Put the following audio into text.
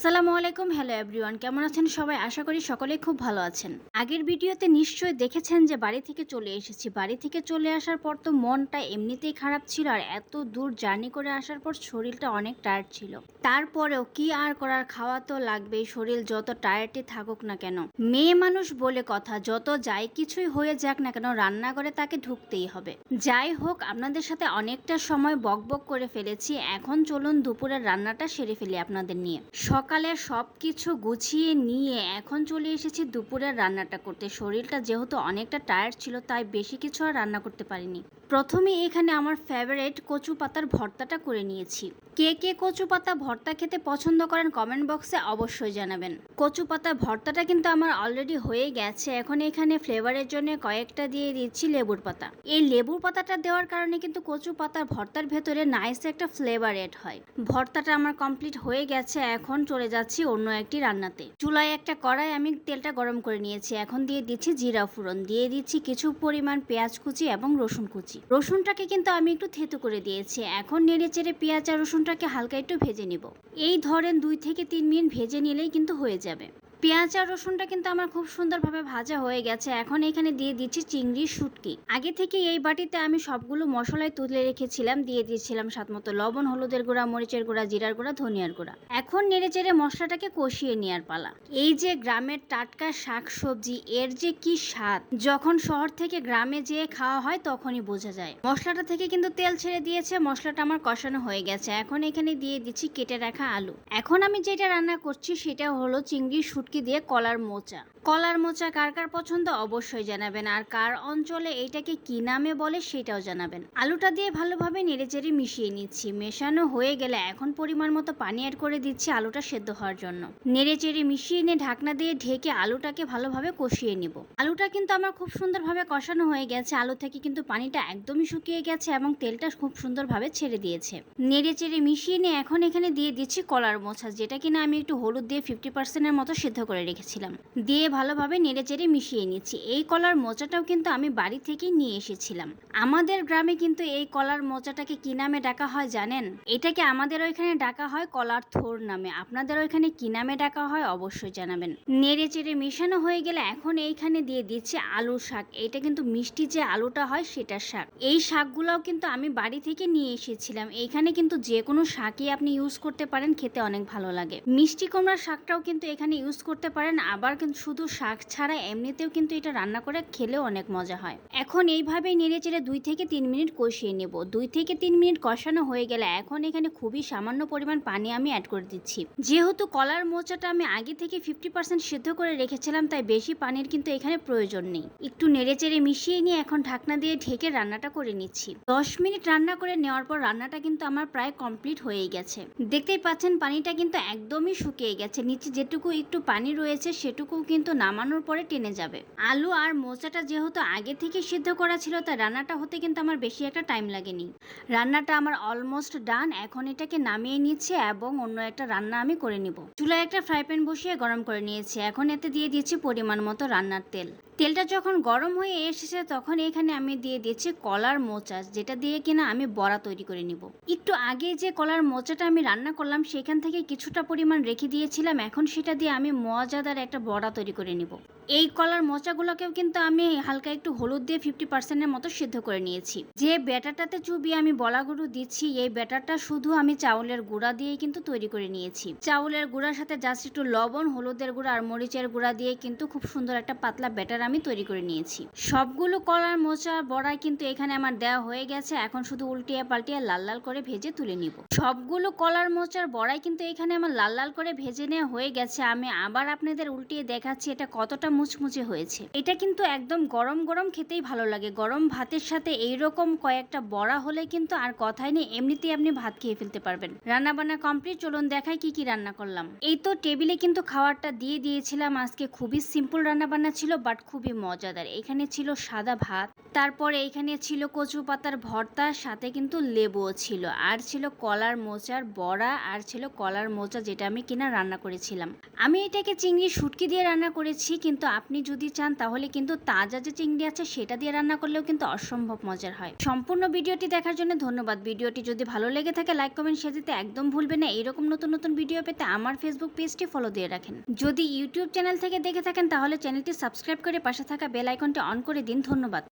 আসসালামু আলাইকুম। Hello everyone, কেমন আছেন সবাই? আশা করি সকলেই খুব ভালো আছেন। আগের ভিডিওতে নিশ্চয়ই দেখেছেন যে বাড়ি থেকে চলে এসেছি। বাড়ি থেকে চলে আসার পর তো মনটা এমনিতেই খারাপ ছিল, আর এত দূর জার্নি করে আসার পর শরীরটা অনেক টায়ার্ড ছিল। তারপরেও কি আর করার, খাওয়া তো লাগবেই, শরীর যত টায়ার্ডই থাকুক না কেন। মেয়ে মানুষ বলে কথা, যত যাই কিছুই হয়ে যাক না কেন রান্নাঘরে তাকে ঢুকতেই হবে। যাই হোক, আপনাদের সাথে অনেকটা সময় বকবক করে ফেলেছি। এখন চলুন দুপুরের রান্নাটা সেরে ফেলি আপনাদের নিয়ে। সকালে সব কিছু গুছিয়ে নিয়ে এখন চলে এসেছি দুপুরের রান্নাটা করতে। শরীরটা যেহেতু অনেকটা টায়ার্ড ছিল, তাই বেশি কিছু আর রান্না করতে পারিনি। প্রথমে এখানে আমার ফেভারিট কচু পাতার ভর্তাটা করে নিয়েছি। কে কে কচু পাতা ভর্তা খেতে পছন্দ করেন কমেন্ট বক্সে অবশ্যই জানাবেন। কচু পাতা ভর্তাটা কিন্তু আমার অলরেডি হয়ে গেছে। এখন এখানে ফ্লেভারের জন্য কয়েকটা দিয়ে দিচ্ছি লেবুর পাতা। এই লেবুর পাতাটা দেওয়ার কারণে কিন্তু কচু পাতার ভর্তার ভেতরে নাইস একটা ফ্লেভার এড হয়। ভর্তাটা আমার কমপ্লিট হয়ে গেছে। এখন চলে যাচ্ছি অন্য একটি রান্নাতে। চুলায় একটা কড়াই আমি তেলটা গরম করে নিয়েছি। এখন দিয়ে দিচ্ছি জিরা ফোড়ন, দিয়ে দিচ্ছি কিছু পরিমাণ পেঁয়াজ কুচি এবং রসুন কুচি। রসুনটাকে কিন্তু আমি একটু থেতো করে দিয়েছি। এখন নেড়ে চেড়ে পেঁয়াজ আর রসুনটাকে হালকা একটু ভেজে নিব। এই ধরেন 2 থেকে 3 মিনিট ভেজে নিলেই কিন্তু হয়ে যাবে। পেঁয়াজ আর রসুনটা কিন্তু আমার খুব সুন্দরভাবে ভাজা হয়ে গেছে। এখন এখানে দিয়ে দিচ্ছি চিংড়ির শুটকি। আগে থেকে এই বাটিতে আমি সবগুলো মশলাই তুলে রেখেছিলাম। দিয়ে দিয়েছিলাম স্বাদমতো লবণ, হলুদের গুঁড়া, মরিচের গুঁড়া, জিরার গুঁড়া, ধনিয়ার গুঁড়া। এখন নেড়ে চেড়ে মশলাটাকে কষিয়ে নেওয়ার পালা। এই যে গ্রামের টাটকা শাক সবজি, এর যে কি স্বাদ, যখন শহর থেকে গ্রামে যেয়ে খাওয়া হয় তখনই বোঝা যায়। মশলাটা থেকে কিন্তু তেল ছেড়ে দিয়েছে। মশলাটা আমার কষানো হয়ে গেছে। এখন এখানে দিয়ে দিচ্ছি কেটে রাখা আলু। এখন আমি যেটা রান্না করছি সেটা হলো চিংড়ির শুটকি দিয়ে কলার মোচা। কলার মোচা কার কার পছন্দ অবশ্যই জানাবেন, আর কার অঞ্চলে এইটাকে কি নামে বলে সেটাও জানাবেন। আলুটা দিয়ে ভালোভাবে নেড়েচেড়ে মিশিয়ে নিচ্ছি। মেশানো হয়ে গেলে এখন পরিমাণ মতো পানি অ্যাড করে দিচ্ছি আলুটা সেদ্ধ হওয়ার জন্য। নেড়েচেড়ে মিশিয়ে নিয়ে ঢাকনা দিয়ে ঢেকে আলুটাকে ভালোভাবে কষিয়ে নিব। আলুটা কিন্তু আমার খুব সুন্দরভাবে কষানো হয়ে গেছে। আলু থেকে কিন্তু পানিটা একদমই শুকিয়ে গেছে এবং তেলটা খুব সুন্দরভাবে ছেড়ে দিয়েছে। নেড়েচেড়ে মিশিয়ে নিয়ে এখন এখানে দিয়ে দিচ্ছি কলার মোচা, যেটা কিনা আমি একটু হলুদ দিয়ে 50% মতো সেদ্ধ করে রেখেছিলাম। দিয়ে ভালোভাবে নেড়েচেড়ে মিশিয়ে নিচ্ছি। এই কলার মোচাটাও কিন্তু আমি বাড়ি থেকেই নিয়ে এসেছিলাম। আমাদের গ্রামে কিন্তু এই কলার মোচাটাকে কি নামে ডাকা হয় জানেন? এটাকে আমাদের ওইখানে ডাকা হয় কলার থোর নামে। আপনাদের ওইখানে কি নামে ডাকা হয় অবশ্যই জানাবেন। নেড়েচেড়ে মেশানো হয়ে গেলে এখন এইখানে দিয়ে দিচ্ছি আলুর শাক। এটা কিন্তু মিষ্টি যে আলুটা হয় সেটার শাক। এই শাকগুলোও কিন্তু আমি বাড়ি থেকে নিয়ে এসেছিলাম। এইখানে কিন্তু যে কোনো শাকই আপনি ইউজ করতে পারেন, খেতে অনেক ভালো লাগে। মিষ্টি কুমড়ার শাকটাও কিন্তু এখানে ইউজ করতে পারেন। আবার কিন্তু শুধু শাক ছাড়া এমনিতেও কিন্তু এটা রান্না করে খেলেও অনেক মজা হয়। এখন এইভাবেই নেড়েচেড়ে 2 থেকে 3 মিনিট কষিয়ে নেব। 2 থেকে 3 মিনিট কষানো হয়ে গেলে এখন এখানে খুবই সামান্য পরিমাণ পানি আমি অ্যাড করে দিচ্ছি। যেহেতু কলার মোচাটা আমি আগে থেকে 50% সিদ্ধ করে রেখেছিলাম, তাই বেশি পানির কিন্তু এখানে প্রয়োজন নেই। একটু নেড়েচেড়ে মিশিয়ে নিয়ে এখন ঢাকনা দিয়ে ঢেকে রান্নাটা করে নিচ্ছি। 10 মিনিট রান্না করে নেওয়ার পর রান্নাটা কিন্তু আমার প্রায় কমপ্লিট হয়ে গেছে। দেখতেই পাচ্ছেন পানিটা কিন্তু একদমই শুকিয়ে গেছে। নিচে যেটুকু একটু পানি রয়েছে সেটুকু কিন্তু নামানোর পরে টেনে যাবে। আলু আর মোচাটা যেহেতু আগে থেকে সিদ্ধ করা ছিল, তাই রান্নাটা হতে কিন্তু আমার বেশি একটা টাইম লাগেনি। রান্নাটা আমার অলমোস্ট ডান। এখন এটাকে নামিয়ে নিচ্ছে এবং অন্য একটা রান্না আমি করে নিব। চুলায় একটা ফ্রাই প্যান বসিয়ে গরম করে নিয়েছি। এখন এতে দিয়ে দিচ্ছি পরিমাণ মতো রান্নার তেল। তেলটা যখন গরম হয়ে এসেছে তখন এখানে আমি দিয়ে দিচ্ছি কলার মোচা, যেটা দিয়ে কিনা আমি বড়া তৈরি করে নিব। একটু আগে যে কলার মোচাটা আমি রান্না করলাম সেখান থেকে কিছুটা পরিমাণ রেখে দিয়েছিলাম। এখন সেটা দিয়ে আমি মজাদার একটা বড়া তৈরি করে নিব। এই কলার মোচাগুলোকেও কিন্তু আমি হালকা একটু হলুদ দিয়ে 50% মতো সিদ্ধ করে নিয়েছি। যে ব্যাটারটাতে চুবিয়ে আমি বড়াগুলো দিচ্ছি, এই ব্যাটারটা শুধু আমি চাউলের গুঁড়া দিয়ে কিন্তু তৈরি করে নিয়েছি। চাউলের গুঁড়ার সাথে জাস্ট একটু লবণ, হলুদের গুঁড়া আর মরিচের গুঁড়া দিয়ে কিন্তু খুব সুন্দর একটা পাতলা ব্যাটার আমি তৈরি করে নিয়েছি। সবগুলো কলার মোচা বড়াই কিন্তু এখানে আমার দেওয়া হয়ে গেছে। এখন শুধু উল্টিয়ে পাল্টিয়ে লাল লাল করে ভেজে তুলে নিব। সবগুলো কলার মোচার বড়াই কিন্তু এখানে আমার লাল লাল করে ভেজে নেওয়া হয়ে গেছে। আমি আবার আপনাদের উল্টিয়ে দেখাচ্ছি এটা কতটা মুচমুচে হয়েছে। এটা কিন্তু একদম গরম গরম খেতেই ভালো লাগে। গরম ভাতের সাথে এইরকম কয়েকটা বড়া হলে কিন্তু আর কথাই নেই, এমনিতেই আপনি ভাত খেয়ে ফেলতে পারবেন। রান্না বান্না কমপ্লিট। চলুন দেখাই কি কি রান্না করলাম। এই তো টেবিলে কিন্তু খাবারটা দিয়ে দিয়েছিলাম। আজকে খুবই সিম্পল রান্না বান্না ছিল, বাট খুবই মজাদার। এখানে ছিল সাদা ভাত, তারপরে এখানে ছিল কচু পাতার ভর্তা, সাথে কিন্তু লেবুও ছিল, আর ছিল কলার মোচার বড়া, আর ছিল কলার মোচা যেটা আমি কিনা রান্না করেছিলাম। আমি এটাকে চিংড়ি শুটকি দিয়ে রান্না করেছি, কিন্তু কিন্তু আপনি যদি চান তাহলে কিন্তু তাজা যে চিংড়ি আছে সেটা দিয়ে রান্না করলেও কিন্তু অসম্ভব মজার হয়। সম্পূর্ণ ভিডিওটি দেখার জন্য ধন্যবাদ। ভিডিওটি যদি ভালো লেগে থাকে লাইক কমেন্ট শেয়ার দিতে একদম ভুলবেন না। এরকম নতুন নতুন ভিডিও পেতে আমার ফেসবুক পেজটি ফলো দিয়ে রাখেন। যদি ইউটিউব চ্যানেল থেকে দেখে থাকেন তাহলে চ্যানেলটি সাবস্ক্রাইব করে পাশে থাকা বেল আইকনটি অন করে দিন। ধন্যবাদ।